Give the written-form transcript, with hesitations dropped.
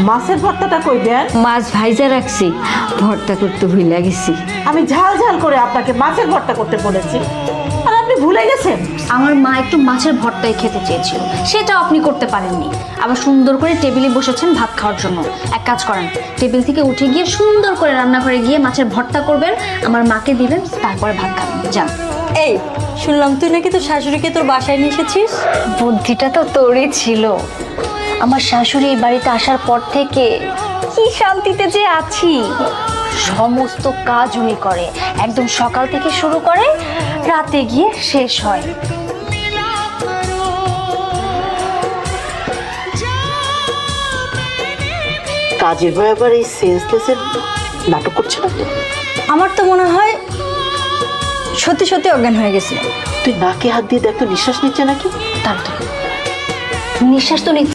মাছের ভর্তাটা কই দেন? মাছ ভাইজা রাখছি, ভর্তা করতে ভুলে গেছি। আমি ঝাল ঝাল করে আপনাকে মাছের ভর্তা করতে বলেছি, আর আপনি ভুলে গেছেন। আমার মা একটু মাছের ভর্তাই খেতে চেয়েছিল, সেটাও আপনি করতে পারেননি। আবার সুন্দর করে টেবিলে বসেছেন ভাত খাওয়ার জন্য। এক কাজ করেন, টেবিল থেকে উঠে গিয়ে সুন্দর করে রান্নাঘরে গিয়ে মাছের ভর্তা করবেন, আমার মাকে দিবেন, তারপরে ভাত খাবেন। যান। এই শুনলাম তুই নাকি তোর শাশুড়িকে তোর বাসায় নিয়ে এসেছিস। বুদ্ধিটা তো তোরই ছিল। আমার শাশুড়ি এই বাড়িতে আসার পর থেকে কি শান্তিতে যে আছি। সমস্ত কাজ উনি করে, একদম সকাল থেকে শুরু করে রাতে গিয়ে শেষ হয়। কাজের ভয় আবার এই সেন্সলেসের নাটক করছে না তো? আমার তো মনে হয় সত্যি সত্যি অজ্ঞান হয়ে গেছে। তুই নাকে হাত দিয়ে দেখ তো নিঃশ্বাস নিচ্ছে নাকি। তাড়াতাড়ি নিঃশ্বাস তো